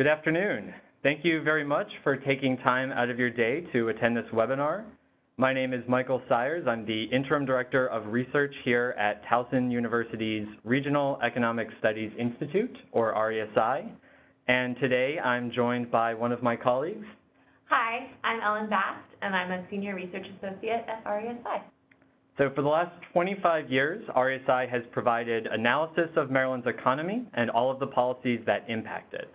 Good afternoon. Thank you very much for taking time out of your day to attend this webinar. My name is Michael Sires. I'm the Interim Director of Research here at Towson University's Regional Economic Studies Institute, or RESI. And today I'm joined by one of my colleagues. Hi, I'm Ellen Bast, and I'm a Senior Research Associate at RESI. So for the last 25 years, RESI has provided analysis of Maryland's economy and all of the policies that impact it.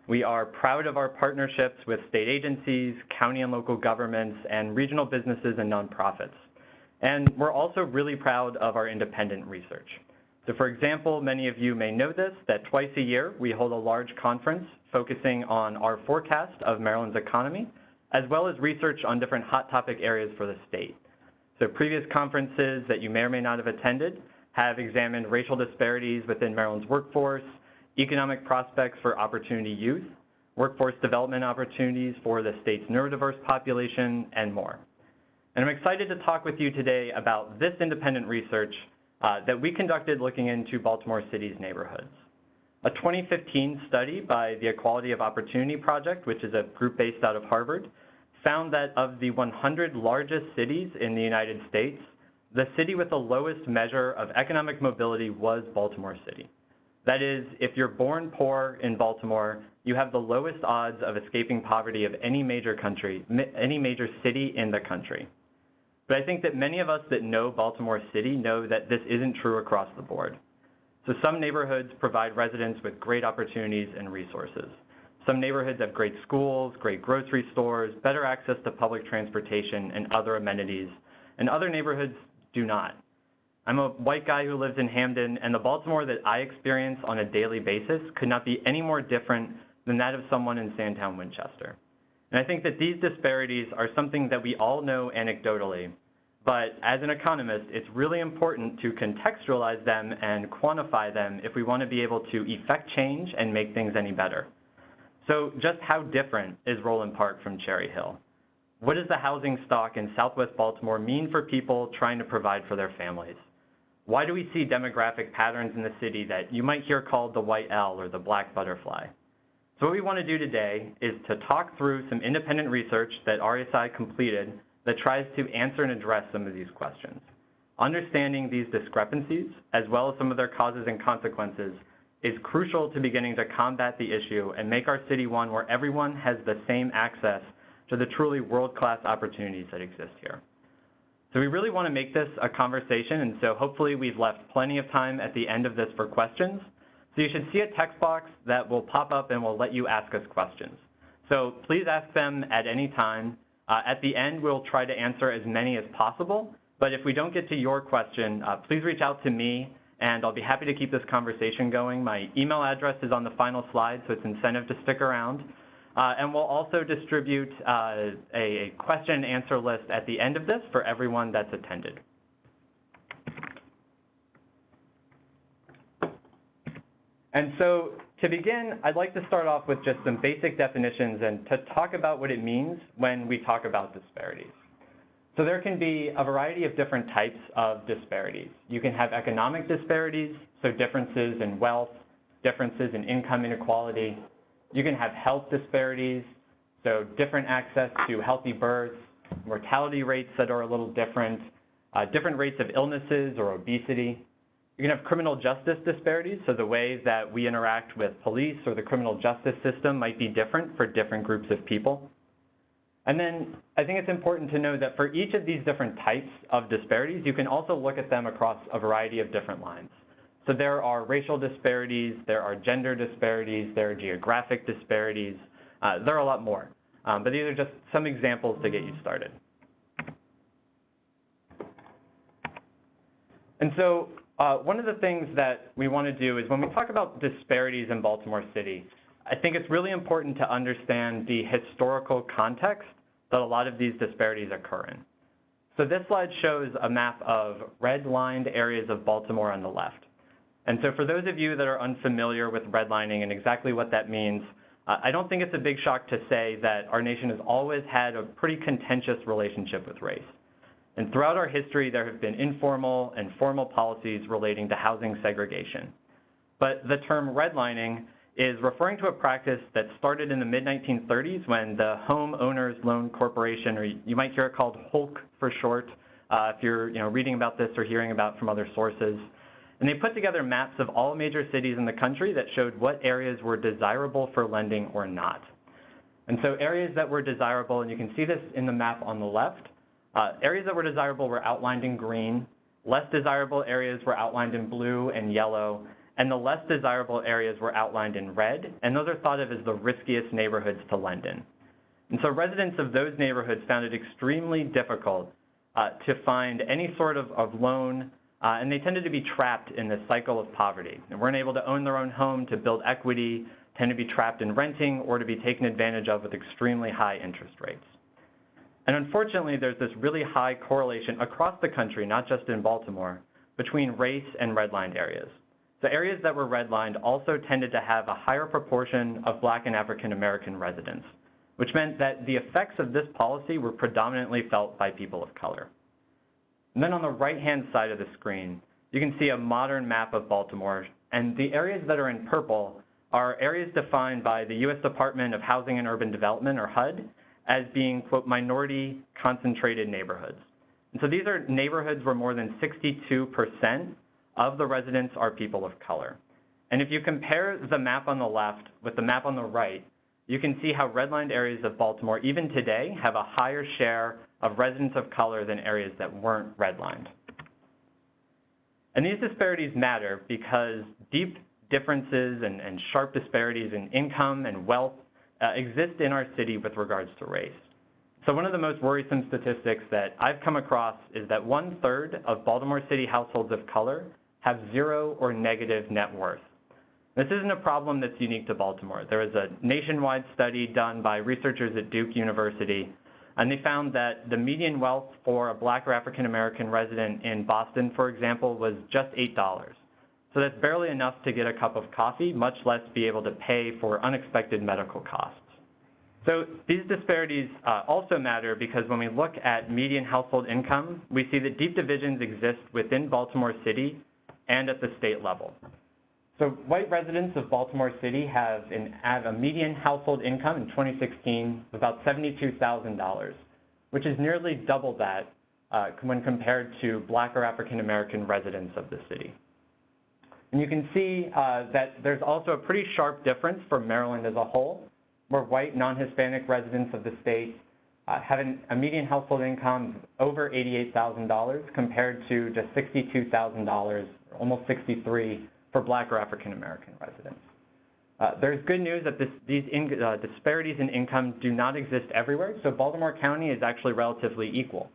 We are proud of our partnerships with state agencies, county and local governments, and regional businesses and nonprofits. And we're also really proud of our independent research. So for example, many of you may know this, that twice a year we hold a large conference focusing on our forecast of Maryland's economy, as well as research on different hot topic areas for the state. So previous conferences that you may or may not have attended have examined racial disparities within Maryland's workforce, economic prospects for opportunity youth, workforce development opportunities for the state's neurodiverse population, and more. And I'm excited to talk with you today about this independent research that we conducted looking into Baltimore City's neighborhoods. A 2015 study by the Equality of Opportunity Project, which is a group based out of Harvard, found that of the 100 largest cities in the United States, the city with the lowest measure of economic mobility was Baltimore City. That is, if you're born poor in Baltimore, you have the lowest odds of escaping poverty of any major city in the country. But I think that many of us that know Baltimore City know that this isn't true across the board. So some neighborhoods provide residents with great opportunities and resources. Some neighborhoods have great schools, great grocery stores, better access to public transportation and other amenities, and other neighborhoods do not. I'm a white guy who lives in Hamden, and the Baltimore that I experience on a daily basis could not be any more different than that of someone in Sandtown, Winchester. And I think that these disparities are something that we all know anecdotally, but as an economist, it's really important to contextualize them and quantify them if we want to be able to effect change and make things any better. So just how different is Roland Park from Cherry Hill? What does the housing stock in Southwest Baltimore mean for people trying to provide for their families? Why do we see demographic patterns in the city that you might hear called the white L or the black butterfly? So what we want to do today is to talk through some independent research that RESI completed that tries to answer and address some of these questions. Understanding these discrepancies, as well as some of their causes and consequences, is crucial to beginning to combat the issue and make our city one where everyone has the same access to the truly world-class opportunities that exist here. So we really want to make this a conversation, and so hopefully we've left plenty of time at the end of this for questions. So you should see a text box that will pop up and will let you ask us questions. So please ask them at any time. At the end, we'll try to answer as many as possible, but if we don't get to your question, please reach out to me, and I'll be happy to keep this conversation going. My email address is on the final slide, so it's incentive to stick around. And we'll also distribute a question and answer list at the end of this for everyone that's attended. And so to begin, I'd like to start off with just some basic definitions and to talk about what it means when we talk about disparities. So there can be a variety of different types of disparities. You can have economic disparities, so differences in wealth, differences in income inequality. You can have health disparities, so different access to healthy births, mortality rates that are a little different, different rates of illnesses or obesity. You can have criminal justice disparities, so the way that we interact with police or the criminal justice system might be different for different groups of people. And then I think it's important to know that for each of these different types of disparities, you can also look at them across a variety of different lines. So there are racial disparities, there are gender disparities, there are geographic disparities, there are a lot more. But these are just some examples to get you started. And so one of the things that we want to do is when we talk about disparities in Baltimore City, I think it's really important to understand the historical context that a lot of these disparities occur in. So this slide shows a map of red-lined areas of Baltimore on the left. And so for those of you that are unfamiliar with redlining and exactly what that means, I don't think it's a big shock to say that our nation has always had a pretty contentious relationship with race. And throughout our history, there have been informal and formal policies relating to housing segregation. But the term redlining is referring to a practice that started in the mid-1930s when the Home Owners Loan Corporation, or you might hear it called HOLC for short, if you're reading about this or hearing about from other sources. And they put together maps of all major cities in the country that showed what areas were desirable for lending or not. And so areas that were desirable, and you can see this in the map on the left, areas that were desirable were outlined in green, less desirable areas were outlined in blue and yellow, and the less desirable areas were outlined in red, and those are thought of as the riskiest neighborhoods to lend in. And so residents of those neighborhoods found it extremely difficult to find any sort of loan, and they tended to be trapped in this cycle of poverty. They weren't able to own their own home, to build equity, tend to be trapped in renting, or to be taken advantage of with extremely high interest rates. And unfortunately, there's this really high correlation across the country, not just in Baltimore, between race and redlined areas. So areas that were redlined also tended to have a higher proportion of Black and African American residents, which meant that the effects of this policy were predominantly felt by people of color. And then on the right-hand side of the screen, you can see a modern map of Baltimore, and the areas that are in purple are areas defined by the U.S. Department of Housing and Urban Development, or HUD, as being, quote, minority concentrated neighborhoods. And so these are neighborhoods where more than 62% of the residents are people of color. And if you compare the map on the left with the map on the right, you can see how redlined areas of Baltimore, even today, have a higher share of residents of color than areas that weren't redlined. And these disparities matter because deep differences and sharp disparities in income and wealth exist in our city with regards to race. So one of the most worrisome statistics that I've come across is that 1/3 of Baltimore City households of color have zero or negative net worth. This isn't a problem that's unique to Baltimore. There was a nationwide study done by researchers at Duke University, and they found that the median wealth for a Black or African American resident in Boston, for example, was just $8. So that's barely enough to get a cup of coffee, much less be able to pay for unexpected medical costs. So these disparities also matter because when we look at median household income, we see that deep divisions exist within Baltimore City and at the state level. So white residents of Baltimore City have a median household income in 2016 of about $72,000, which is nearly double that when compared to Black or African American residents of the city. And you can see that there's also a pretty sharp difference for Maryland as a whole, where white non-Hispanic residents of the state have a median household income of over $88,000 compared to just $62,000, almost $63,000 for Black or African American residents. There's good news that these disparities in income do not exist everywhere, so Baltimore County is actually relatively equal.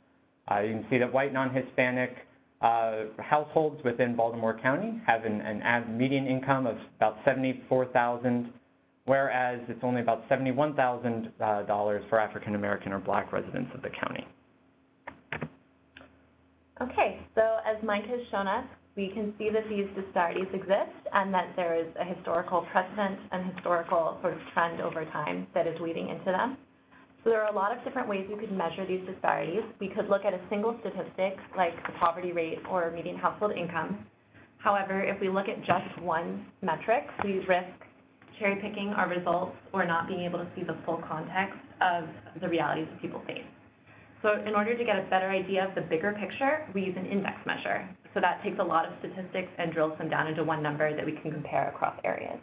You can see that white non-Hispanic households within Baltimore County have an median income of about $74,000, whereas it's only about $71,000 for African American or Black residents of the county. Okay, so as Mike has shown us, we can see that these disparities exist and that there is a historical precedent and historical sort of trend over time that is leading into them. So there are a lot of different ways we could measure these disparities. We could look at a single statistic like the poverty rate or median household income. However, if we look at just one metric, we risk cherry picking our results or not being able to see the full context of the realities that people face. So in order to get a better idea of the bigger picture, we use an index measure. So that takes a lot of statistics and drills them down into one number that we can compare across areas.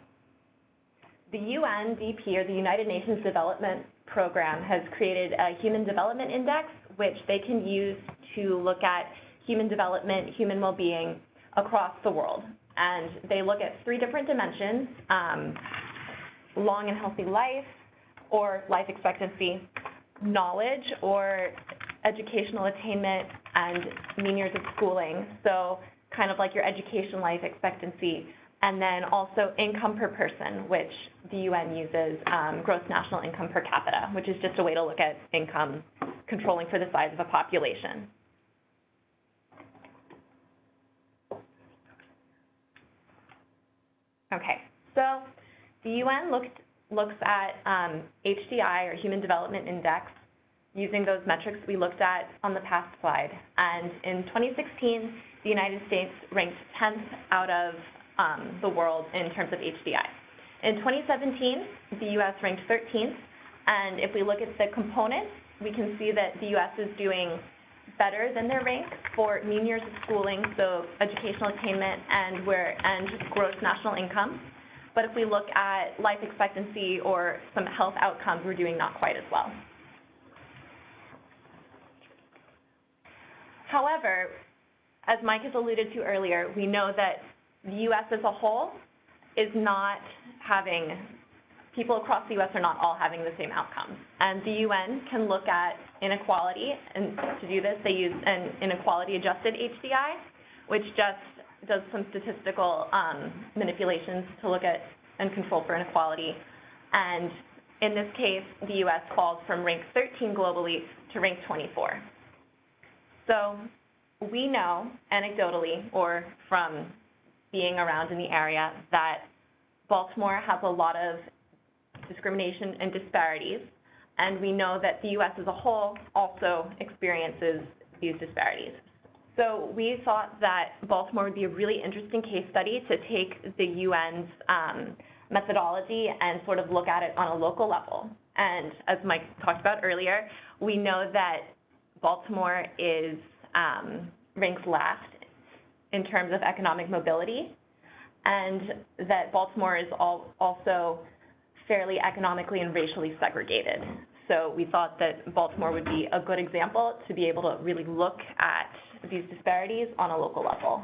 The UNDP, or the United Nations Development Program, has created a Human Development Index, which they can use to look at human development, human well-being across the world. And they look at 3 different dimensions: long and healthy life, or life expectancy, knowledge, or educational attainment, and mean years of schooling, so kind of like your education life expectancy, and then also income per person, which the UN uses gross national income per capita, which is just a way to look at income controlling for the size of a population. Okay, so the UN looks at HDI, or Human Development Index, using those metrics we looked at on the past slide. And in 2016, the United States ranked 10th out of the world in terms of HDI. In 2017, the U.S. ranked 13th, and if we look at the components, we can see that the U.S. is doing better than their rank for mean years of schooling, so educational attainment and gross national income. But if we look at life expectancy or some health outcomes, we're doing not quite as well. However, as Mike has alluded to earlier, we know that the U.S. as a whole is not having, people across the U.S. are not all having the same outcomes. And the UN can look at inequality, and to do this, they use an inequality-adjusted HDI, which just does some statistical manipulations to look at and control for inequality. And in this case, the U.S. falls from rank 13 globally to rank 24. So we know anecdotally, or from being around in the area, that Baltimore has a lot of discrimination and disparities, and we know that the U.S. as a whole also experiences these disparities. So we thought that Baltimore would be a really interesting case study to take the UN's methodology and sort of look at it on a local level. And as Mike talked about earlier, we know that Baltimore is ranks last in terms of economic mobility, and that Baltimore is also fairly economically and racially segregated. So we thought that Baltimore would be a good example to be able to really look at these disparities on a local level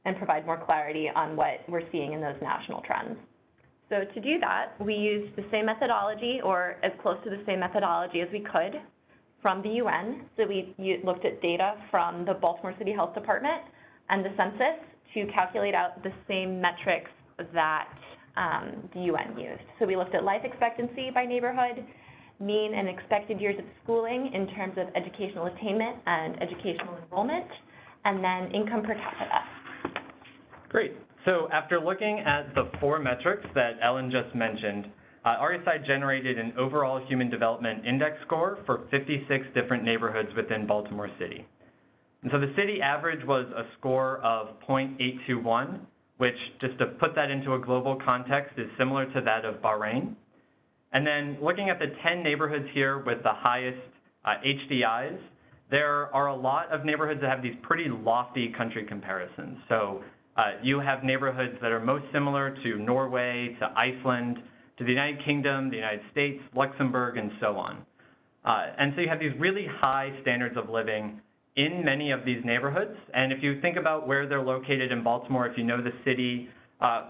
and provide more clarity on what we're seeing in those national trends. So to do that, we used the same methodology, or as close to the same methodology as we could, from the UN. So we looked at data from the Baltimore City Health Department and the census to calculate out the same metrics that the UN used. So we looked at life expectancy by neighborhood, mean and expected years of schooling in terms of educational attainment and educational enrollment, and then income per capita. Great. So after looking at the 4 metrics that Ellen just mentioned, RSI generated an overall human development index score for 56 different neighborhoods within Baltimore City. And so the city average was a score of 0.821, which, just to put that into a global context, is similar to that of Bahrain. And then looking at the 10 neighborhoods here with the highest HDIs, there are a lot of neighborhoods that have these pretty lofty country comparisons. So you have neighborhoods that are most similar to Norway, to Iceland, to the United Kingdom, the United States, Luxembourg, and so on. And so you have these really high standards of living in many of these neighborhoods. And if you think about where they're located in Baltimore, if you know the city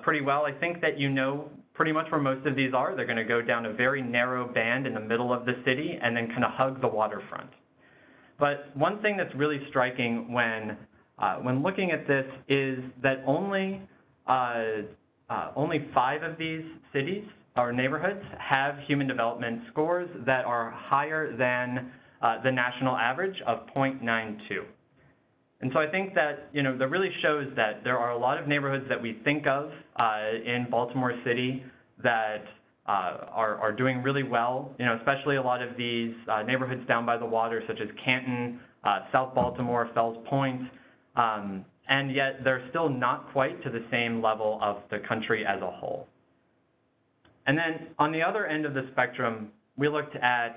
pretty well, I think that you know pretty much where most of these are. They're going to go down a very narrow band in the middle of the city and then kind of hug the waterfront. But one thing that's really striking when looking at this is that only 5 of these cities or neighborhoods have human development scores that are higher than the national average of 0.92. And so I think that, that really shows that there are a lot of neighborhoods that we think of in Baltimore City that are doing really well, especially a lot of these neighborhoods down by the water, such as Canton, South Baltimore, Fells Point, and yet they're still not quite to the same level of the country as a whole. And then on the other end of the spectrum, we looked at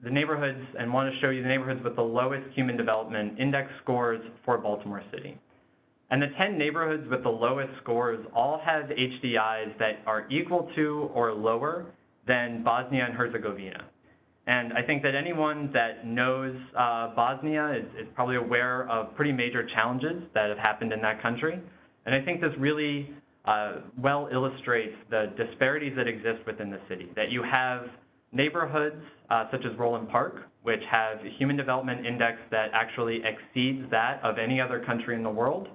the neighborhoods and want to show you the neighborhoods with the lowest human development index scores for Baltimore City. And the 10 neighborhoods with the lowest scores all have HDIs that are equal to or lower than Bosnia and Herzegovina. And I think that anyone that knows Bosnia is probably aware of pretty major challenges that have happened in that country. And I think this really well illustrates the disparities that exist within the city, that you have neighborhoods such as Roland Park, which have a human development index that actually exceeds that of any other country in the world,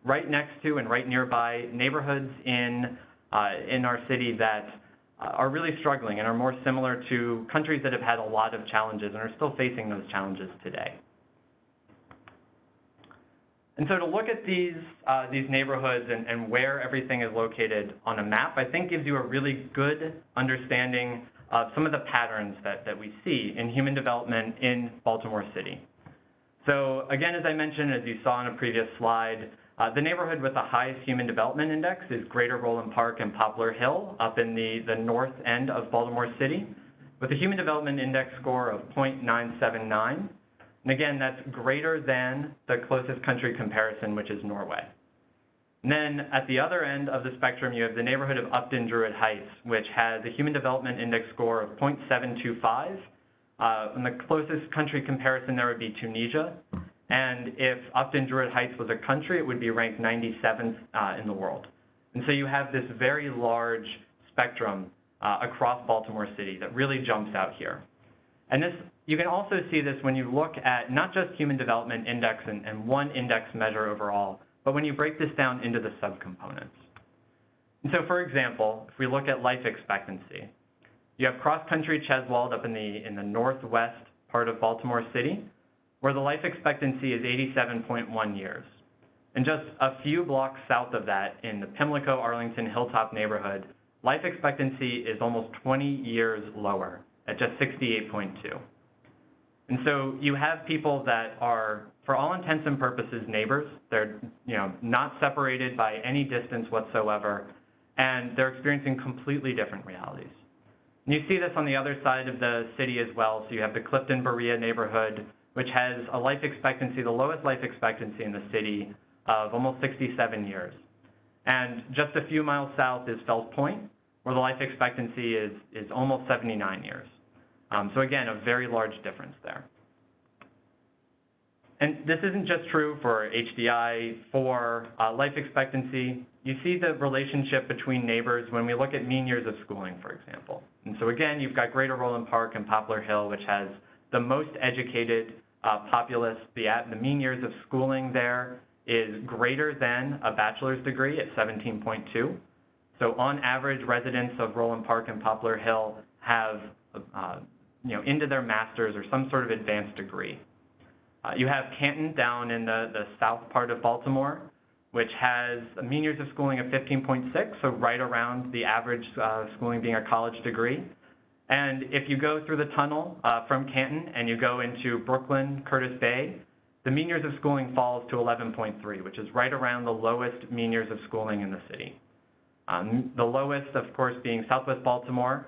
right next to and right nearby neighborhoods in our city that are really struggling and are more similar to countries that have had a lot of challenges and are still facing those challenges today. And so to look at these neighborhoods and where everything is located on a map, I think gives you a really good understanding of some of the patterns that we see in human development in Baltimore City. So again, as I mentioned, as you saw on a previous slide, The neighborhood with the highest Human Development Index is Greater Roland Park and Poplar Hill up in the north end of Baltimore City, with a Human Development Index score of 0.979. And again, that's greater than the closest country comparison, which is Norway. And then at the other end of the spectrum, you have the neighborhood of Upton Druid Heights, which has a Human Development Index score of 0.725. And the closest country comparison there would be Tunisia. And if Upton Druid Heights was a country, it would be ranked 97th in the world. And so you have this very large spectrum across Baltimore City that really jumps out here. And this, you can also see this when you look at not just Human Development Index and one index measure overall, but when you break this down into the subcomponents. And so, for example, if we look at life expectancy, you have cross-country Cheswold up in the northwest part of Baltimore City, where the life expectancy is 87.1 years. And just a few blocks south of that, in the Pimlico, Arlington, Hilltop neighborhood, life expectancy is almost 20 years lower at just 68.2. And so you have people that are, for all intents and purposes, neighbors. They're not separated by any distance whatsoever, and they're experiencing completely different realities. And you see this on the other side of the city as well. So you have the Clifton Berea neighborhood, which has a life expectancy, the lowest life expectancy in the city, of almost 67 years. And just a few miles south is Fells Point, where the life expectancy is almost 79 years. So again, a very large difference there. And this isn't just true for HDI, for life expectancy. You see the relationship between neighbors when we look at mean years of schooling, for example. And so again, you've got Greater Roland Park and Poplar Hill, which has the most educated populace. The mean years of schooling there is greater than a bachelor's degree at 17.2. So on average, residents of Roland Park and Poplar Hill have into their master's or some sort of advanced degree. You have Canton down in the south part of Baltimore, which has a mean years of schooling of 15.6, so right around the average schooling being a college degree. And if you go through the tunnel from Canton and you go into Brooklyn, Curtis Bay, the mean years of schooling falls to 11.3, which is right around the lowest mean years of schooling in the city. The lowest, of course, being Southwest Baltimore,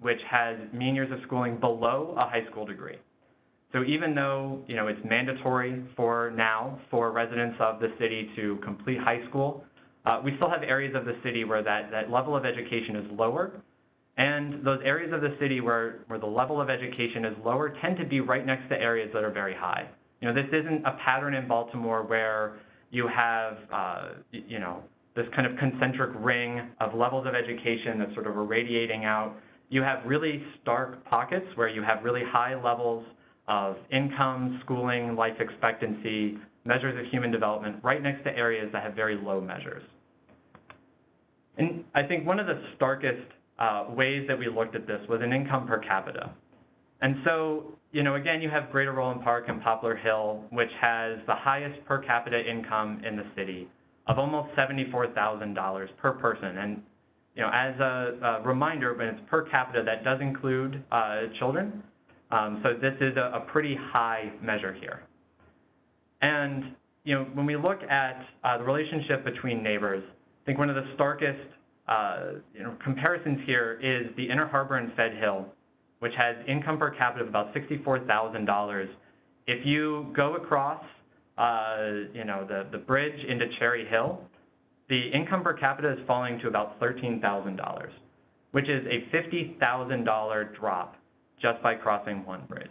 which has mean years of schooling below a high school degree. So even though it's mandatory for residents of the city to complete high school, we still have areas of the city where that level of education is lower. And those areas of the city where the level of education is lower tend to be right next to areas that are very high. This isn't a pattern in Baltimore where you have, this kind of concentric ring of levels of education that's sort of irradiating out. You have really stark pockets where you have really high levels of income, schooling, life expectancy, measures of human development right next to areas that have very low measures. And I think one of the starkest ways that we looked at this was in income per capita. And so, again, you have Greater Roland Park and Poplar Hill, which has the highest per capita income in the city of almost $74,000 per person. And, as a reminder, when it's per capita, that does include children. So this is a pretty high measure here. And, when we look at the relationship between neighbors, I think one of the starkest, comparisons here is the Inner Harbor and Fed Hill, which has income per capita of about $64,000. If you go across, the bridge into Cherry Hill, the income per capita is falling to about $13,000, which is a $50,000 drop just by crossing one bridge.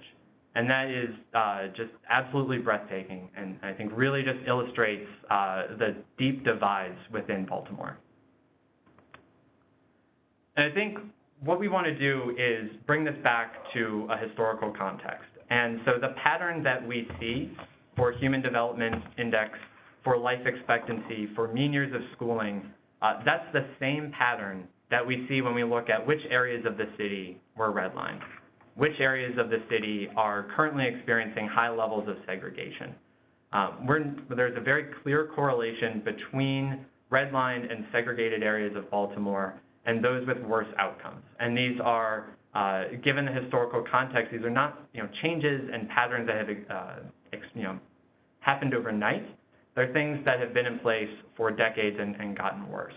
And that is just absolutely breathtaking, and I think really just illustrates the deep divides within Baltimore. And I think what we want to do is bring this back to a historical context. And so the pattern that we see for Human Development Index, for life expectancy, for mean years of schooling, that's the same pattern that we see when we look at which areas of the city were redlined, which areas of the city are currently experiencing high levels of segregation. There's a very clear correlation between redlined and segregated areas of Baltimore and those with worse outcomes. And these are, given the historical context, these are not changes and patterns that have happened overnight. They're things that have been in place for decades and gotten worse.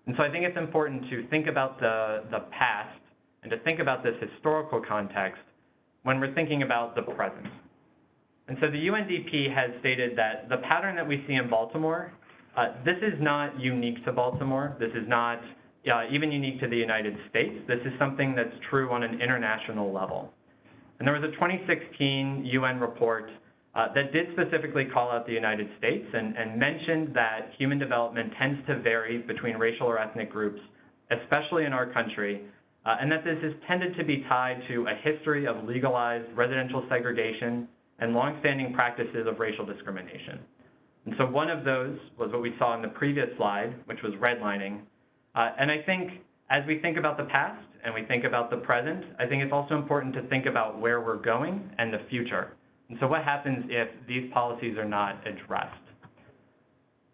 And so I think it's important to think about the past and to think about this historical context when we're thinking about the present. And so the UNDP has stated that the pattern that we see in Baltimore, this is not unique to Baltimore. This is not even unique to the United States. This is something that's true on an international level. And there was a 2016 UN report that did specifically call out the United States and mentioned that human development tends to vary between racial or ethnic groups, especially in our country, and that this is tended to be tied to a history of legalized residential segregation and longstanding practices of racial discrimination. And so one of those was what we saw in the previous slide, which was redlining. And I think as we think about the past and we think about the present, I think it's also important to think about where we're going and the future. And so what happens if these policies are not addressed?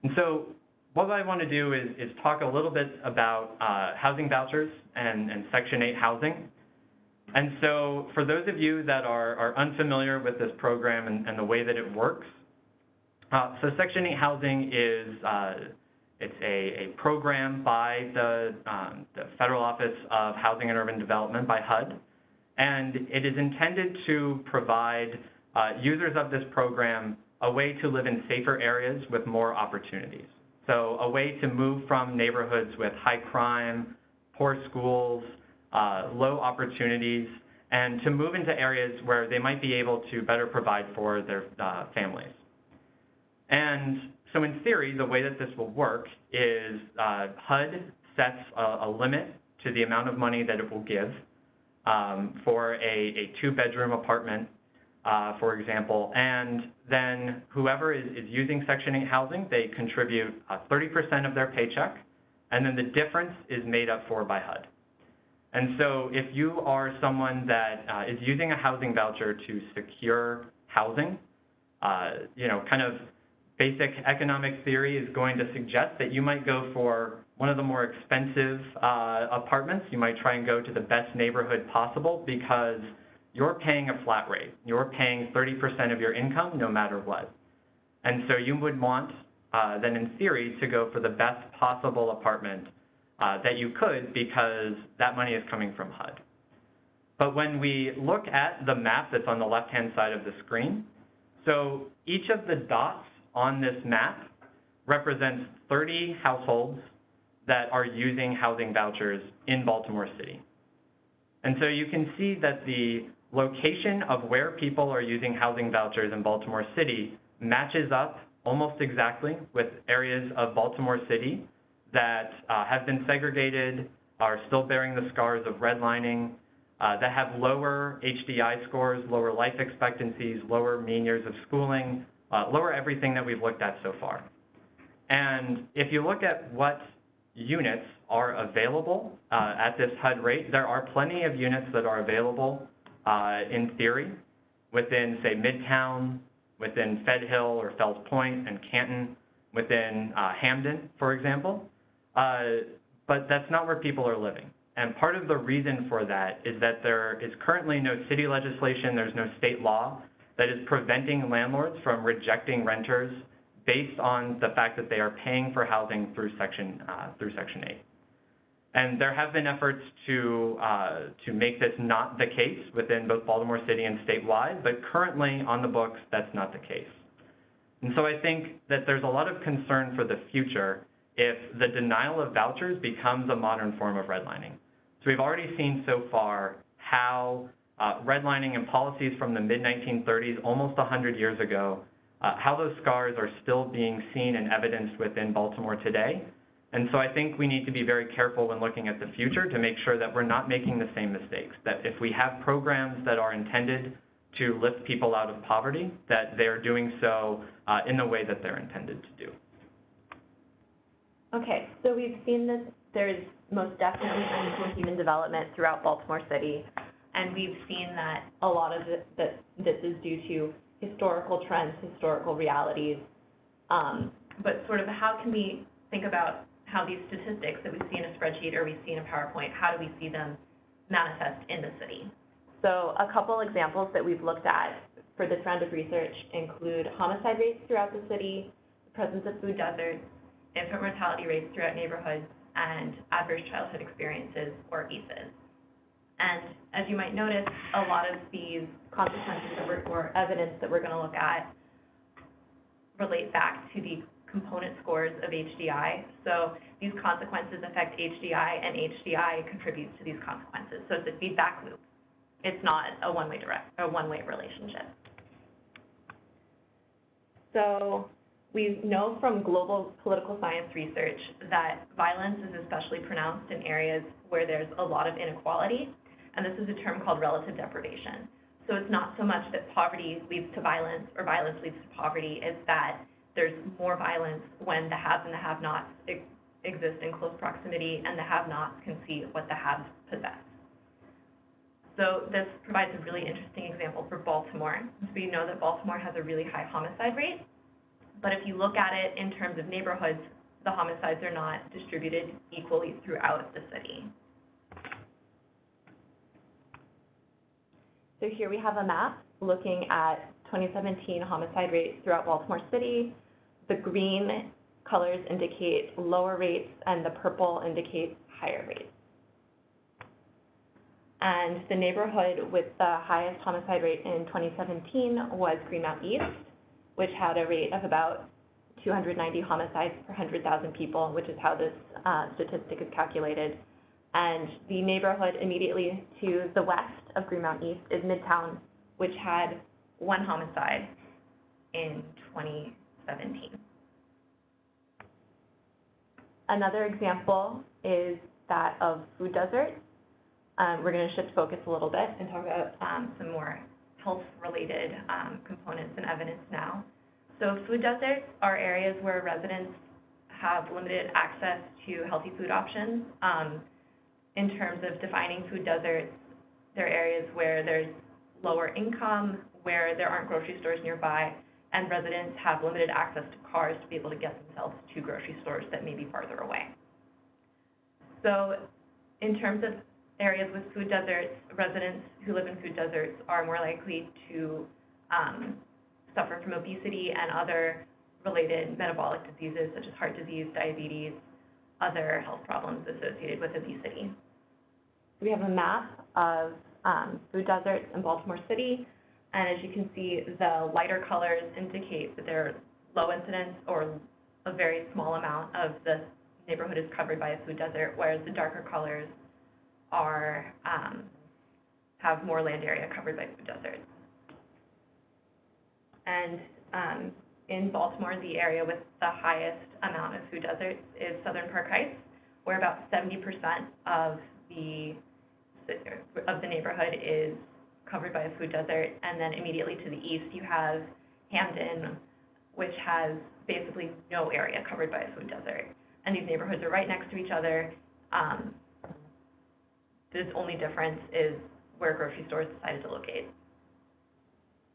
And so what I want to do is talk a little bit about housing vouchers and Section 8 housing. And so for those of you that are unfamiliar with this program and the way that it works, so Section 8 housing is it's a program by the Federal Office of Housing and Urban Development, by HUD, and it is intended to provide users of this program a way to live in safer areas with more opportunities. So a way to move from neighborhoods with high crime, poor schools, low opportunities, and to move into areas where they might be able to better provide for their families. And so in theory, the way that this will work is HUD sets a limit to the amount of money that it will give for a two-bedroom apartment, for example, and then whoever is using Section 8 housing, they contribute 30% of their paycheck, and then the difference is made up for by HUD. And so if you are someone that is using a housing voucher to secure housing, kind of basic economic theory is going to suggest that you might go for one of the more expensive apartments. You might try and go to the best neighborhood possible because you're paying a flat rate. You're paying 30% of your income no matter what. And so you would want, then in theory, to go for the best possible apartment that you could because that money is coming from HUD. But when we look at the map that's on the left-hand side of the screen, so each of the dots on this map represents 30 households that are using housing vouchers in Baltimore City. And so you can see that the location of where people are using housing vouchers in Baltimore City matches up almost exactly with areas of Baltimore City that have been segregated, are still bearing the scars of redlining, that have lower HDI scores, lower life expectancies, lower mean years of schooling, lower everything that we've looked at so far. And if you look at what units are available at this HUD rate, there are plenty of units that are available in theory within, say, Midtown, within Fed Hill or Fells Point and Canton, within Hamden, for example. But that's not where people are living. And part of the reason for that is that there is currently no city legislation, there's no state law that is preventing landlords from rejecting renters based on the fact that they are paying for housing through Section 8. And there have been efforts to make this not the case within both Baltimore City and statewide, but currently on the books, that's not the case. And so I think that there's a lot of concern for the future if the denial of vouchers becomes a modern form of redlining. So we've already seen so far how redlining and policies from the mid-1930s, almost 100 years ago, how those scars are still being seen and evidenced within Baltimore today. And so I think we need to be very careful when looking at the future to make sure that we're not making the same mistakes, that if we have programs that are intended to lift people out of poverty, that they're doing so in the way that they're intended to do. Okay, so we've seen that there's most definitely unequal human development throughout Baltimore City, and we've seen that a lot of it, that this is due to historical trends, historical realities, but sort of how can we think about how these statistics that we see in a spreadsheet or we see in a PowerPoint, how do we see them manifest in the city? So a couple examples that we've looked at for this round of research include homicide rates throughout the city, presence of food deserts, infant mortality rates throughout neighborhoods, and adverse childhood experiences, or ACEs. And as you might notice, a lot of these consequences or evidence that we're going to look at relate back to the component scores of HDI. So these consequences affect HDI, and HDI contributes to these consequences. So it's a feedback loop. It's not a one-way relationship. So we know from global political science research that violence is especially pronounced in areas where there's a lot of inequality, and this is a term called relative deprivation. So it's not so much that poverty leads to violence or violence leads to poverty, it's that there's more violence when the haves and the have-nots exist in close proximity, and the have-nots can see what the haves possess. So this provides a really interesting example for Baltimore. So we know that Baltimore has a really high homicide rate, but if you look at it in terms of neighborhoods, the homicides are not distributed equally throughout the city. So here we have a map looking at 2017 homicide rates throughout Baltimore City. The green colors indicate lower rates, and the purple indicates higher rates. And the neighborhood with the highest homicide rate in 2017 was Greenmount East, which had a rate of about 290 homicides per 100,000 people, which is how this statistic is calculated. And the neighborhood immediately to the west of Greenmount East is Midtown, which had 1 homicide in 2017. Another example is that of food deserts. We're going to shift focus a little bit and talk about some more health-related components and evidence now. So food deserts are areas where residents have limited access to healthy food options. In terms of defining food deserts, they're areas where there's lower income, where there aren't grocery stores nearby, and residents have limited access to cars to be able to get themselves to grocery stores that may be farther away. So in terms of areas with food deserts, residents who live in food deserts are more likely to suffer from obesity and other related metabolic diseases such as heart disease, diabetes, other health problems associated with obesity. We have a map of food deserts in Baltimore City, and as you can see, the lighter colors indicate that there are low incidence or a very small amount of the neighborhood is covered by a food desert, whereas the darker colors are have more land area covered by food deserts. And in Baltimore, the area with the highest amount of food deserts is Southern Park Heights, where about 70% of the neighborhood is covered by a food desert. And then immediately to the east, you have Hamden, which has basically no area covered by a food desert. And these neighborhoods are right next to each other. The only difference is where grocery stores decided to locate.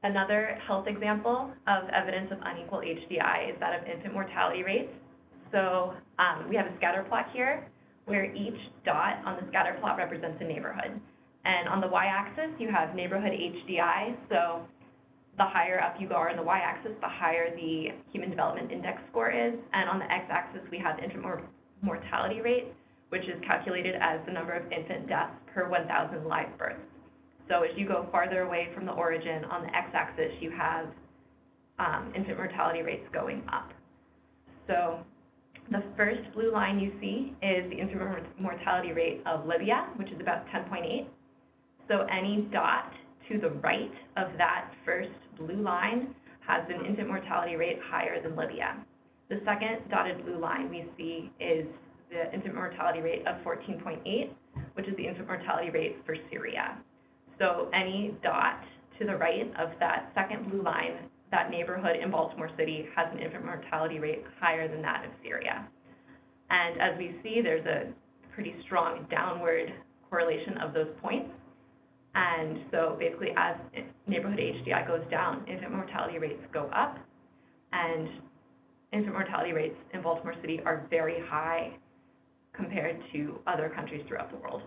Another health example of evidence of unequal HDI is that of infant mortality rates. So we have a scatter plot here where each dot on the scatter plot represents a neighborhood. And on the y-axis, you have neighborhood HDI. So the higher up you go on the y-axis, the higher the Human Development Index score is. And on the x-axis, we have infant mortality rate, which is calculated as the number of infant deaths per 1,000 live births. So as you go farther away from the origin, on the x-axis, you have infant mortality rates going up. So the first blue line you see is the infant mortality rate of Libya, which is about 10.8. So any dot to the right of that first blue line has an infant mortality rate higher than Libya. The second dotted blue line we see is the infant mortality rate of 14.8, which is the infant mortality rate for Syria. So any dot to the right of that second blue line, that neighborhood in Baltimore City has an infant mortality rate higher than that of Syria. And as we see, there's a pretty strong downward correlation of those points. And so basically as neighborhood HDI goes down, infant mortality rates go up. And infant mortality rates in Baltimore City are very high compared to other countries throughout the world.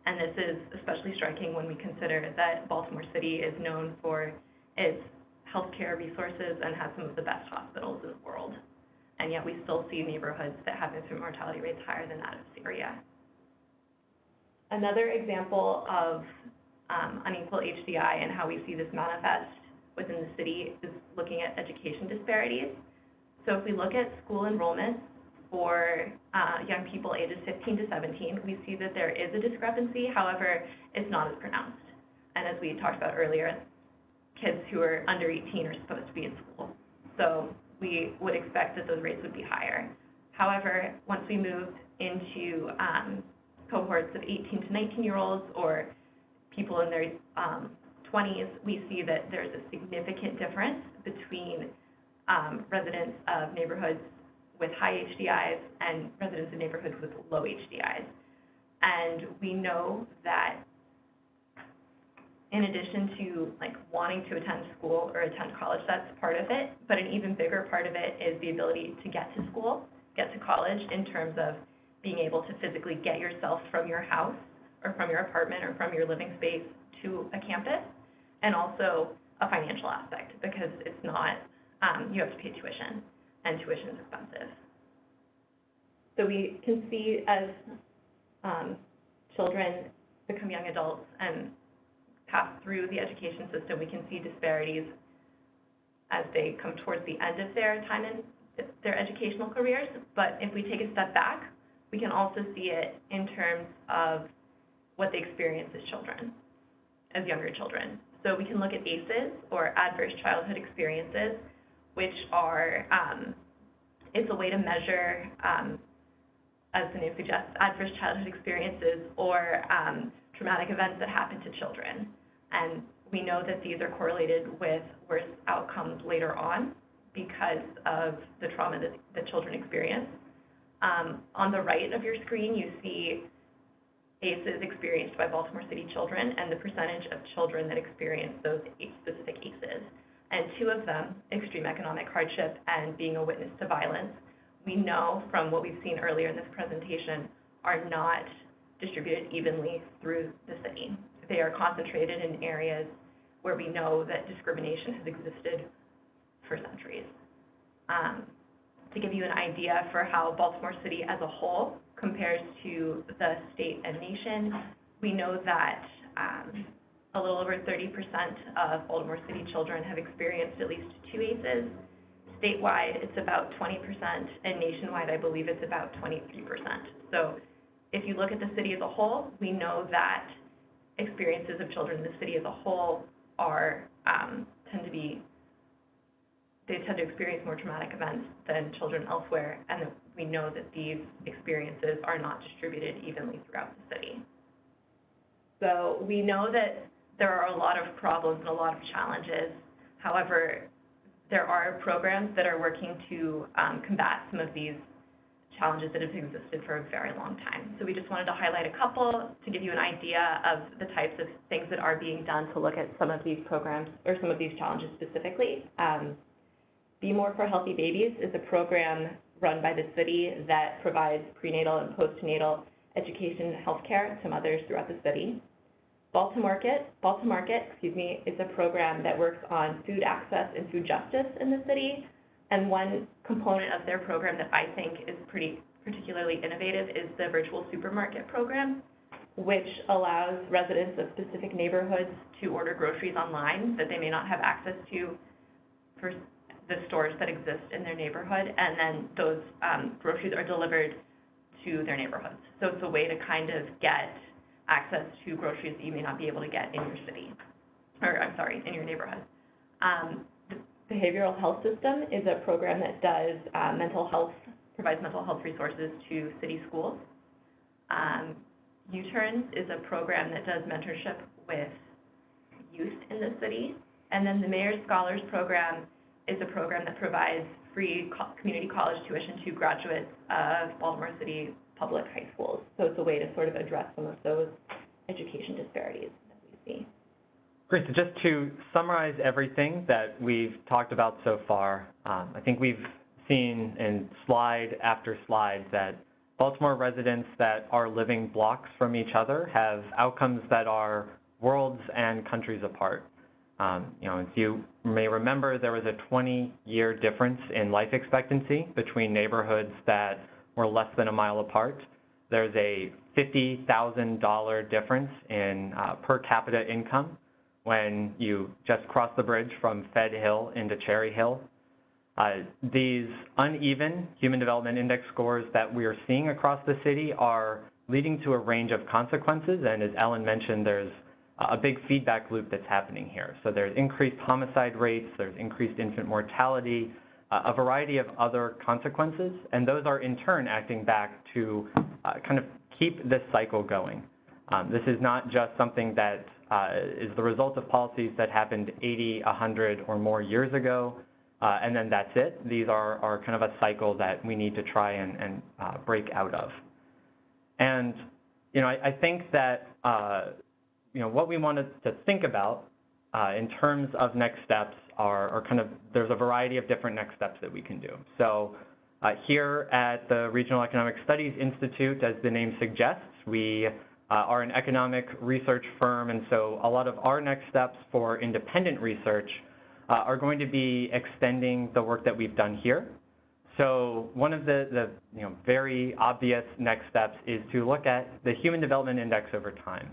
And this is especially striking when we consider that Baltimore City is known for its healthcare resources and has some of the best hospitals in the world. And yet we still see neighborhoods that have infant mortality rates higher than that of Syria. Another example of unequal HDI and how we see this manifest within the city is looking at education disparities. So if we look at school enrollment for young people ages 15 to 17, we see that there is a discrepancy. However, it's not as pronounced. And as we talked about earlier, kids who are under 18 are supposed to be in school. So we would expect that those rates would be higher. However, once we move into cohorts of 18 to 19-year-olds or people in their 20s, we see that there's a significant difference between residents of neighborhoods with high HDIs and residents in neighborhoods with low HDIs. And we know that in addition to wanting to attend school or attend college, that's part of it, but an even bigger part of it is the ability to get to school, get to college in terms of being able to physically get yourself from your house or from your apartment or from your living space to a campus, and also a financial aspect because it's not, you have to pay tuition, and tuition is expensive. So we can see as children become young adults and pass through the education system, we can see disparities as they come towards the end of their time in their educational careers. But if we take a step back, we can also see it in terms of what they experience as children, as younger children. So we can look at ACEs, or Adverse Childhood Experiences, which are, it's a way to measure, as the name suggests, adverse childhood experiences or traumatic events that happen to children. And we know that these are correlated with worse outcomes later on because of the trauma that children experience. On the right of your screen, you see ACEs experienced by Baltimore City children and the percentage of children that experience those specific ACEs. And two of them, extreme economic hardship and being a witness to violence, we know from what we've seen earlier in this presentation are not distributed evenly through the city. They are concentrated in areas where we know that discrimination has existed for centuries. To give you an idea for how Baltimore City as a whole compares to the state and nation, we know that a little over 30% of Baltimore City children have experienced at least 2 ACEs. Statewide, it's about 20%, and nationwide, I believe it's about 23%. So if you look at the city as a whole, we know that experiences of children in the city as a whole are they tend to experience more traumatic events than children elsewhere, and we know that these experiences are not distributed evenly throughout the city. So we know that there are a lot of problems and a lot of challenges. However, there are programs that are working to combat some of these challenges that have existed for a very long time. So we just wanted to highlight a couple to give you an idea of the types of things that are being done to look at some of these programs or some of these challenges specifically. Be More for Healthy Babies is a program run by the city that provides prenatal and postnatal education and healthcare to mothers throughout the city. Baltimore Market, is a program that works on food access and food justice in the city. And one component of their program that I think is particularly innovative is the virtual supermarket program, which allows residents of specific neighborhoods to order groceries online that they may not have access to for the stores that exist in their neighborhood, and then those groceries are delivered to their neighborhoods. So it's a way to kind of get access to groceries that you may not be able to get in your city, or I'm sorry, in your neighborhood. The Behavioral Health System is a program that does provides mental health resources to city schools. U-Turns is a program that does mentorship with youth in the city. And then the Mayor's Scholars Program is a program that provides free community college tuition to graduates of Baltimore City public high schools. So it's a way to sort of address some of those education disparities that we see. Great. So just to summarize everything that we've talked about so far, I think we've seen in slide after slide that Baltimore residents that are living blocks from each other have outcomes that are worlds and countries apart. As you may remember, there was a 20-year difference in life expectancy between neighborhoods that were less than a mile apart. There's a $50,000 difference in per capita income when you just cross the bridge from Fed Hill into Cherry Hill. These uneven Human Development Index scores that we are seeing across the city are leading to a range of consequences, and as Ellen mentioned, there's a big feedback loop that's happening here. So there's increased homicide rates, there's increased infant mortality, a variety of other consequences, and those are in turn acting back to kind of keep this cycle going. This is not just something that is the result of policies that happened 80, 100, or more years ago, and then that's it. These are kind of a cycle that we need to try and break out of. And, I think that, what we wanted to think about in terms of next steps are kind of, there's a variety of different next steps that we can do. So here at the Regional Economic Studies Institute, as the name suggests, we are an economic research firm, and so a lot of our next steps for independent research are going to be extending the work that we've done here. So one of the very obvious next steps is to look at the Human Development Index over time.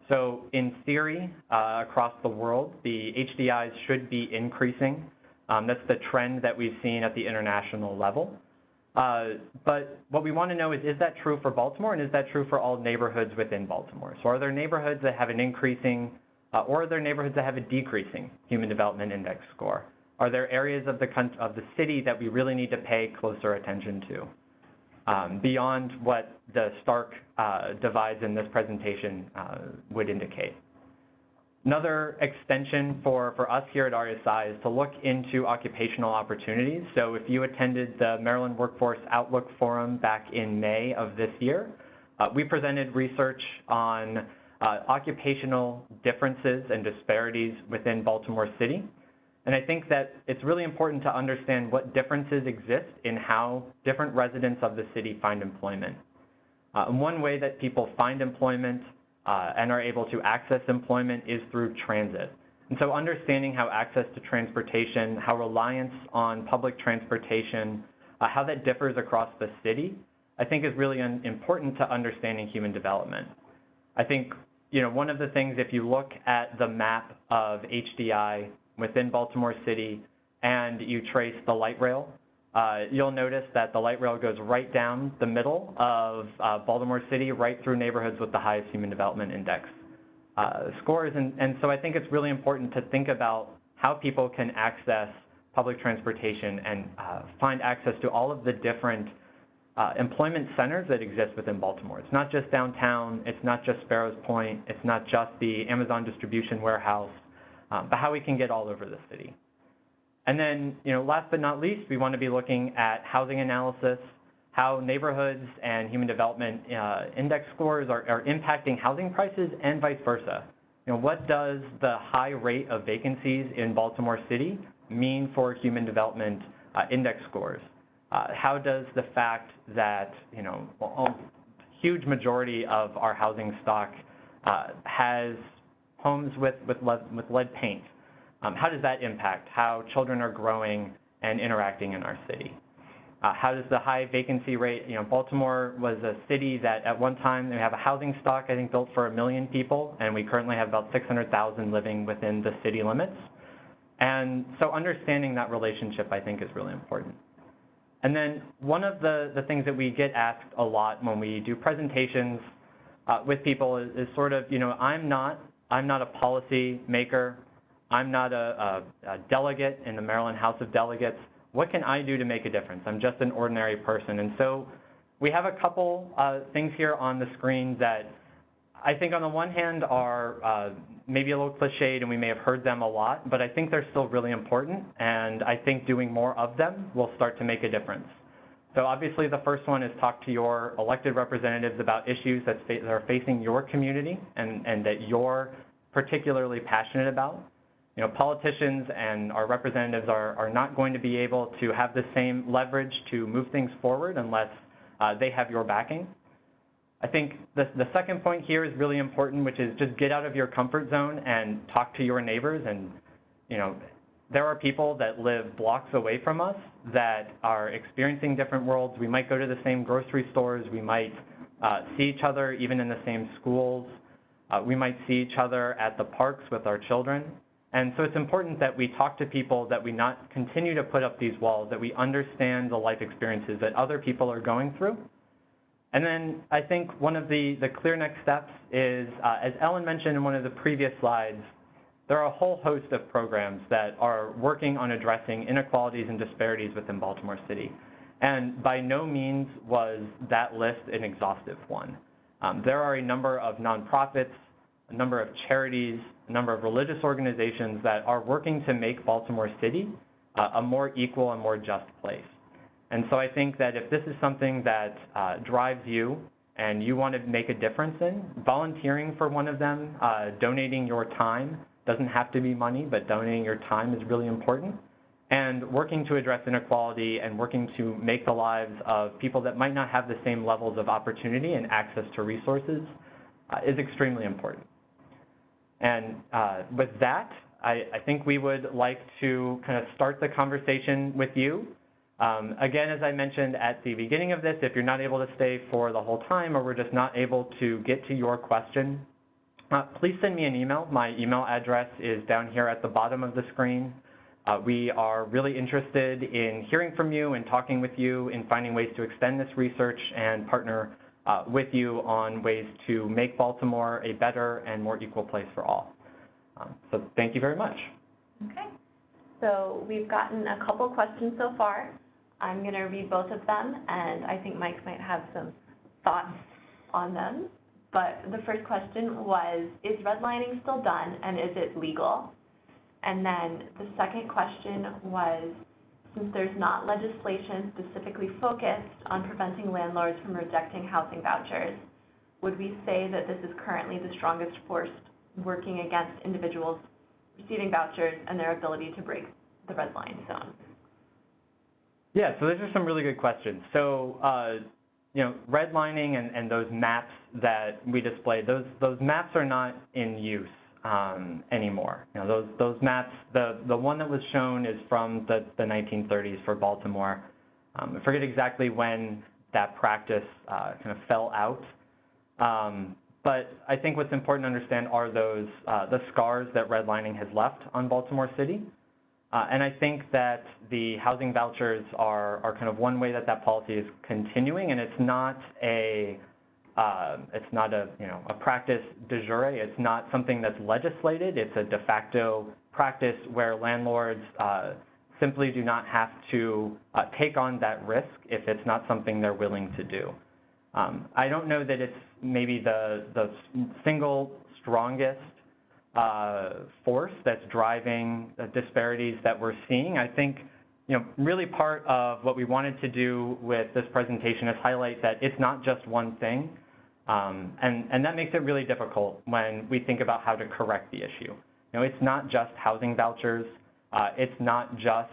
So in theory, across the world, the HDIs should be increasing. That's the trend that we've seen at the international level. But what we want to know is that true for Baltimore, and is that true for all neighborhoods within Baltimore? So are there neighborhoods that have an increasing, or are there neighborhoods that have a decreasing Human Development Index score? Are there areas of the city that we really need to pay closer attention to, beyond what the stark divides in this presentation would indicate? Another extension for us here at RSI is to look into occupational opportunities. So if you attended the Maryland Workforce Outlook Forum back in May of this year, we presented research on occupational differences and disparities within Baltimore City. And I think that it's really important to understand what differences exist in how different residents of the city find employment. One way that people find employment and are able to access employment is through transit. And so understanding how access to transportation, how reliance on public transportation, how that differs across the city, I think is really important to understanding human development. I think, one of the things, if you look at the map of HDI within Baltimore City and you trace the light rail, you'll notice that the light rail goes right down the middle of Baltimore City, right through neighborhoods with the highest Human Development Index scores. And so I think it's really important to think about how people can access public transportation and find access to all of the different employment centers that exist within Baltimore. It's not just downtown, it's not just Sparrows Point, it's not just the Amazon distribution warehouse, but how we can get all over the city. And then, last but not least, we want to be looking at housing analysis, how neighborhoods and Human Development Index scores are impacting housing prices and vice versa. What does the high rate of vacancies in Baltimore City mean for Human Development Index scores? How does the fact that, a huge majority of our housing stock has homes with lead paint, how does that impact how children are growing and interacting in our city? How does the high vacancy rate, Baltimore was a city that at one time, they have a housing stock, I think, built for 1 million people, and we currently have about 600,000 living within the city limits. And so understanding that relationship, I think, is really important. And then one of the things that we get asked a lot when we do presentations with people is sort of, I'm not a policy maker. I'm not a delegate in the Maryland House of Delegates. What can I do to make a difference? I'm just an ordinary person. And so we have a couple things here on the screen that I think on the one hand are maybe a little cliched, and we may have heard them a lot, but I think they're still really important, and I think doing more of them will start to make a difference. So obviously the first one is talk to your elected representatives about issues that are facing your community and that you're particularly passionate about. Politicians and our representatives are not going to be able to have the same leverage to move things forward unless they have your backing. I think the second point here is really important, which is just get out of your comfort zone and talk to your neighbors. And, you know, there are people that live blocks away from us that are experiencing different worlds. We might go to the same grocery stores. We might see each other even in the same schools. We might see each other at the parks with our children. And so it's important that we talk to people, that we not continue to put up these walls, that we understand the life experiences that other people are going through. And then I think one of the clear next steps is, as Ellen mentioned in one of the previous slides, there are a whole host of programs that are working on addressing inequalities and disparities within Baltimore City. And by no means was that list an exhaustive one. There are a number of nonprofits, a number of charities, a number of religious organizations that are working to make Baltimore City a more equal and more just place. And so I think that if this is something that drives you and you want to make a difference in, volunteering for one of them, donating your time, doesn't have to be money, but donating your time is really important, and working to address inequality and working to make the lives of people that might not have the same levels of opportunity and access to resources is extremely important. And with that, I think we would like to kind of start the conversation with you. Again, as I mentioned at the beginning of this, if you're not able to stay for the whole time or we're just not able to get to your question, please send me an email. My email address is down here at the bottom of the screen. We are really interested in hearing from you and talking with you and finding ways to extend this research and partner with you on ways to make Baltimore a better and more equal place for all. So thank you very much. Okay. So we've gotten a couple questions so far. I'm going to read both of them, and I think Mike might have some thoughts on them. But the first question was, is redlining still done, and is it legal? And then the second question was, since there's not legislation specifically focused on preventing landlords from rejecting housing vouchers, would we say that this is currently the strongest force working against individuals receiving vouchers and their ability to break the red line zone? Yeah, so those are some really good questions. So, you know, redlining and those maps that we displayed, those maps are not in use anymore. You know, those maps, the one that was shown is from the 1930s for Baltimore. I forget exactly when that practice kind of fell out. But I think what's important to understand are those the scars that redlining has left on Baltimore City. And I think that the housing vouchers are kind of one way that policy is continuing, and it's not a you know, a practice de jure. It's not something that's legislated. It's a de facto practice where landlords simply do not have to take on that risk if it's not something they're willing to do. I don't know that it's maybe the single strongest force that's driving the disparities that we're seeing. I think, you know, really part of what we wanted to do with this presentation is highlight that it's not just one thing, and that makes it really difficult when we think about how to correct the issue. You know, it's not just housing vouchers. It's not just,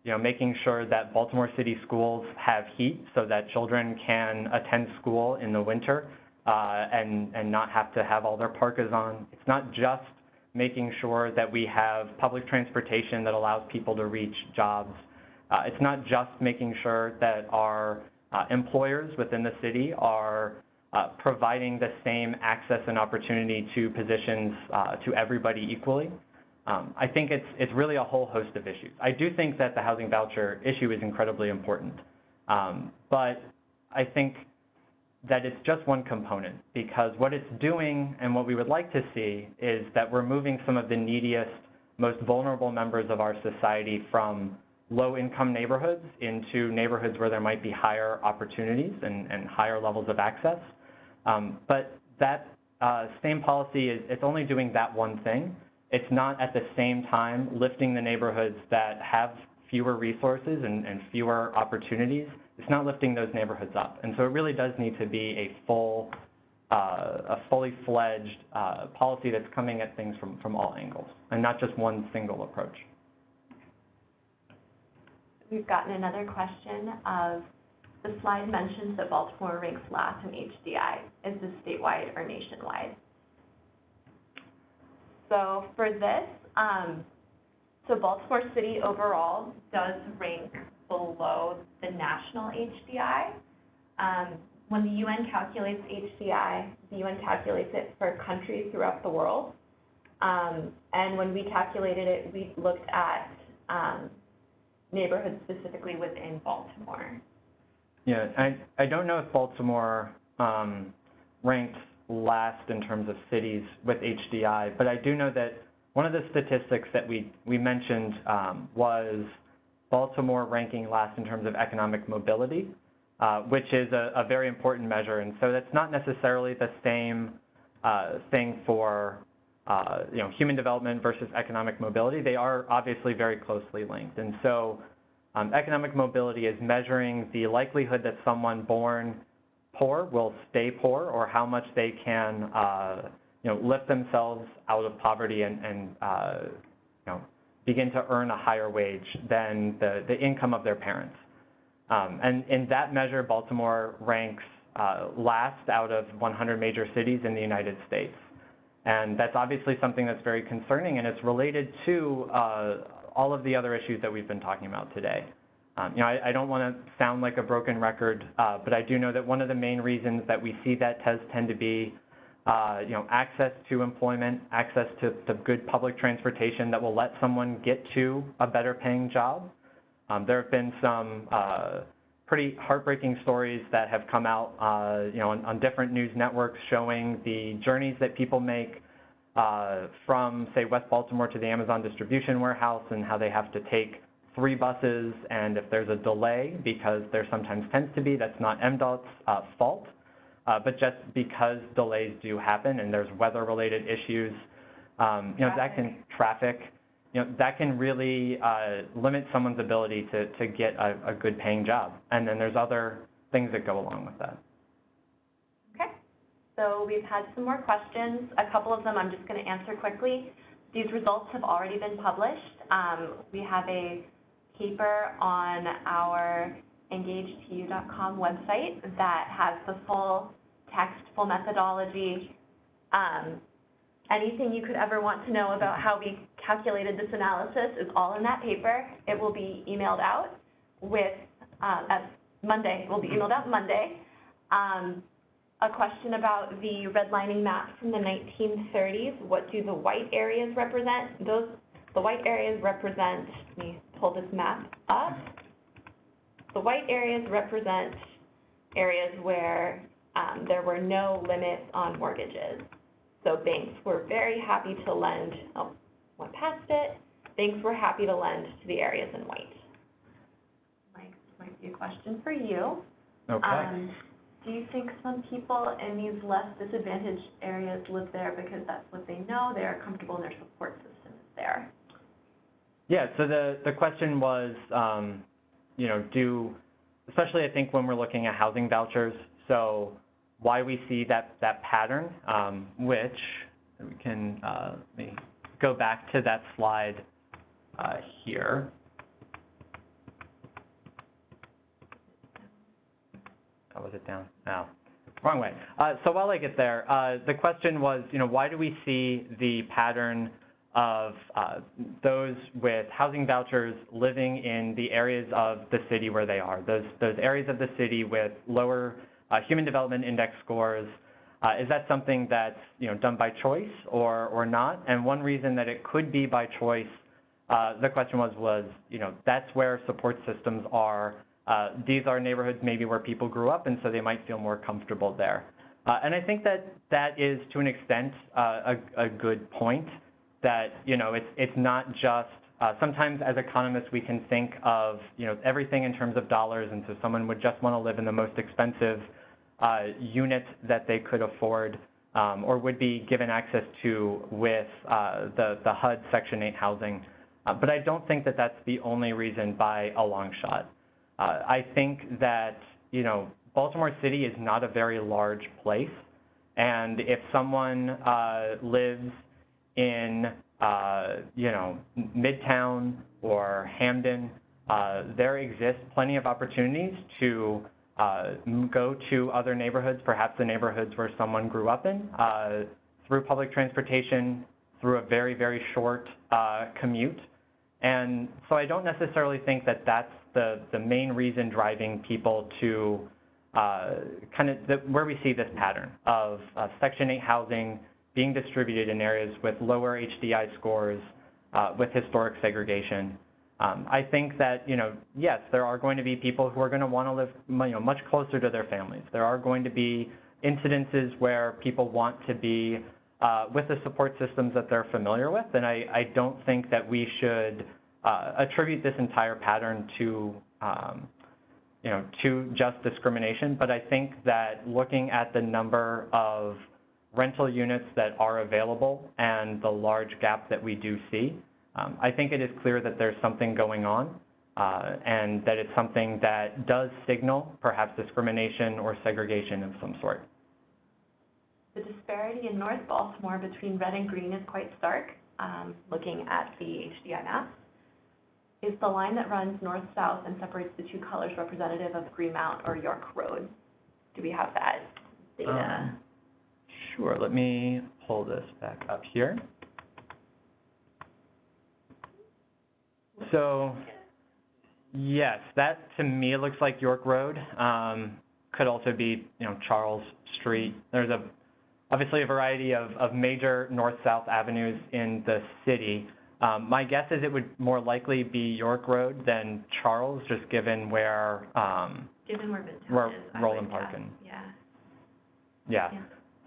you know, making sure that Baltimore City schools have heat so that children can attend school in the winter and not have to have all their parkas on. It's not just making sure that we have public transportation that allows people to reach jobs. It's not just making sure that our employers within the city are providing the same access and opportunity to positions to everybody equally. I think it's really a whole host of issues. I do think that the housing voucher issue is incredibly important, but I think that it's just one component, because what it's doing and what we would like to see is that we're moving some of the neediest, most vulnerable members of our society from low-income neighborhoods into neighborhoods where there might be higher opportunities and higher levels of access. But that same policy it's only doing that one thing. It's not at the same time lifting the neighborhoods that have fewer resources and fewer opportunities. It's not lifting those neighborhoods up. And so it really does need to be a fully fledged policy that's coming at things from all angles and not just one single approach. We've gotten another question of, the slide mentions that Baltimore ranks last in HDI. Is this statewide or nationwide? So for this, so Baltimore City overall does rank below the national HDI. When the UN calculates HDI, the UN calculates it for countries throughout the world. And when we calculated it, we looked at neighborhoods specifically within Baltimore. Yeah, I don't know if Baltimore ranked last in terms of cities with HDI, but I do know that one of the statistics that we mentioned was Baltimore ranking last in terms of economic mobility, which is a very important measure. And so that's not necessarily the same thing for human development versus economic mobility. They are obviously very closely linked. And so economic mobility is measuring the likelihood that someone born poor will stay poor, or how much they can lift themselves out of poverty and begin to earn a higher wage than the income of their parents. And in that measure, Baltimore ranks last out of 100 major cities in the United States. And that's obviously something that's very concerning, and it's related to all of the other issues that we've been talking about today. I don't want to sound like a broken record, but I do know that one of the main reasons that we see that tend to be access to employment, access to good public transportation that will let someone get to a better paying job. There have been some pretty heartbreaking stories that have come out on different news networks showing the journeys that people make from, say, West Baltimore to the Amazon distribution warehouse, and how they have to take 3 buses, and if there's a delay, because there sometimes tends to be, that's not MDOT's fault, but just because delays do happen and there's weather-related issues, that can traffic, that can really limit someone's ability to get a good paying job. And then there's other things that go along with that. Okay, so we've had some more questions. A couple of them I'm just going to answer quickly. These results have already been published. We have a paper on our engagedpu.com website that has the full text, full methodology, anything you could ever want to know about how we calculated this analysis is all in that paper. It will be emailed out with, Monday, will be emailed out Monday. A question about the redlining map from the 1930s. What do the white areas represent? The white areas represent, let me pull this map up. The white areas represent areas where there were no limits on mortgages. So banks were very happy to lend, went past it. Banks were happy to lend to the areas in white. Mike, this might be a question for you. Okay. Do you think some people in these less disadvantaged areas live there because that's what they know, they're comfortable and their support system is there? Yeah, so the question was, especially I think when we're looking at housing vouchers, so why we see that pattern, which we can let me go back to that slide here. Oh, was it down? No, wrong way. So while I get there, the question was, why do we see the pattern of those with housing vouchers living in the areas of the city where they are, those areas of the city with lower human development index scores? Is that something that's done by choice or not? And one reason that it could be by choice, the question was that's where support systems are. These are neighborhoods maybe where people grew up, and so they might feel more comfortable there. And I think that is, to an extent, a good point, that it's not just, sometimes as economists we can think of everything in terms of dollars, and so someone would just want to live in the most expensive unit that they could afford, or would be given access to with the HUD Section 8 housing. But I don't think that that's the only reason by a long shot. I think that, Baltimore City is not a very large place, and if someone lives in, Midtown or Hamden, there exists plenty of opportunities to go to other neighborhoods, perhaps the neighborhoods where someone grew up in, through public transportation, through a very, very short commute. And so I don't necessarily think that that's the main reason driving people to where we see this pattern of Section 8 housing being distributed in areas with lower HDI scores, with historic segregation. I think that, yes, there are going to be people who are going to want to live, much closer to their families. There are going to be incidences where people want to be with the support systems that they're familiar with, and I don't think that we should attribute this entire pattern to, to just discrimination. But I think that looking at the number of rental units that are available and the large gap that we do see, I think it is clear that there's something going on, and that it's something that does signal perhaps discrimination or segregation of some sort. The disparity in North Baltimore between red and green is quite stark. Looking at the HDI map, is the line that runs north-south and separates the two colors representative of Greenmount or York Road? Do we have that data? Sure, let me pull this back up here. So, yes, that to me looks like York Road. Could also be, Charles Street. There's obviously a variety of major north-south avenues in the city. My guess is it would more likely be York Road than Charles, just given where Midtown is. Roland Park and yeah.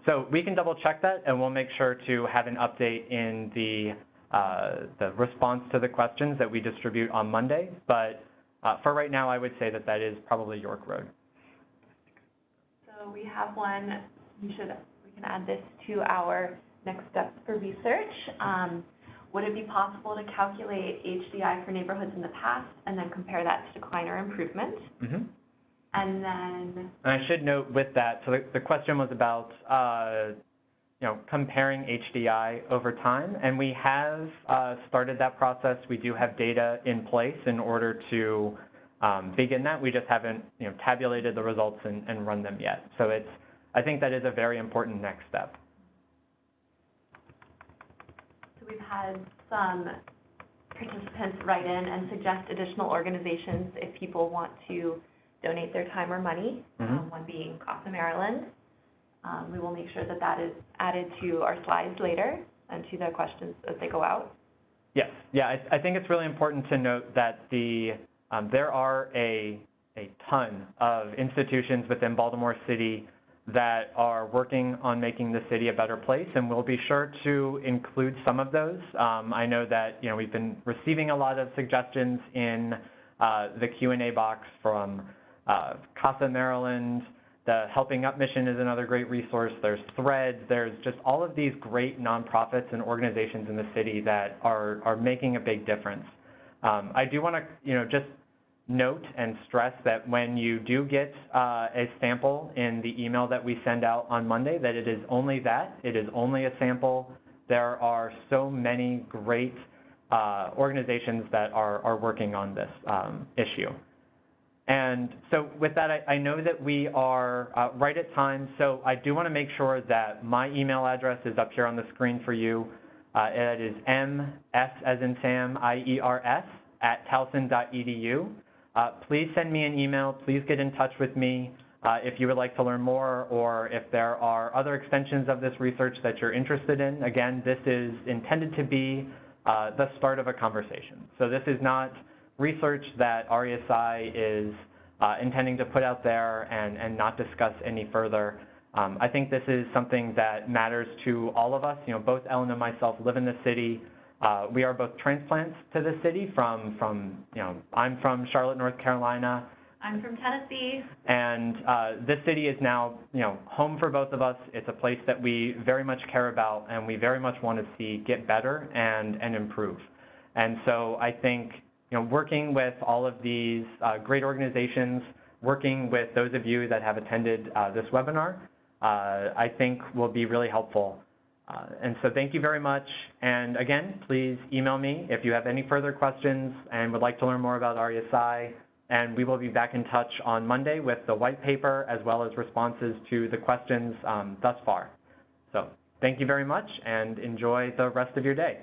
So we can double check that, and we'll make sure to have an update in the response to the questions that we distribute on Monday. But for right now, I would say that is probably York Road. So we have one. We can add this to our next steps for research. Would it be possible to calculate HDI for neighborhoods in the past and then compare that to decline or improvement? Mm-hmm. And then... And I should note with that, so the question was about, comparing HDI over time, and we have started that process. We do have data in place in order to begin that. We just haven't, tabulated the results and run them yet. So I think that is a very important next step. So we've had some participants write in and suggest additional organizations if people want to donate their time or money, one being CASA Maryland. We will make sure that is added to our slides later and to the questions as they go out. Yes, I think it's really important to note that there are a ton of institutions within Baltimore City that are working on making the city a better place, and we'll be sure to include some of those. I know that we've been receiving a lot of suggestions in the Q&A box from CASA Maryland. The Helping Up mission is another great resource. There's Threads. There's just all of these great nonprofits and organizations in the city that are making a big difference. I do want to just note and stress that when you do get a sample in the email that we send out on Monday, that it is only that. It is only a sample. There are so many great organizations that are working on this issue. And so with that, I know that we are right at time, so I do want to make sure that my email address is up here on the screen for you. It is ms, as in Sam, IERS, @towson.edu. Please send me an email. Please get in touch with me if you would like to learn more, or if there are other extensions of this research that you're interested in. Again, this is intended to be the start of a conversation. So this is not research that RESI is intending to put out there and not discuss any further. I think this is something that matters to all of us. Both Ellen and myself live in the city. We are both transplants to the city from I'm from Charlotte, North Carolina. I'm from Tennessee. And this city is now, home for both of us. It's a place that we very much care about and we very much want to see get better and improve. And so I think, working with all of these great organizations, working with those of you that have attended this webinar, I think will be really helpful. And so thank you very much. And again, please email me if you have any further questions and would like to learn more about RESI and we will be back in touch on Monday with the white paper as well as responses to the questions thus far. So thank you very much, and enjoy the rest of your day.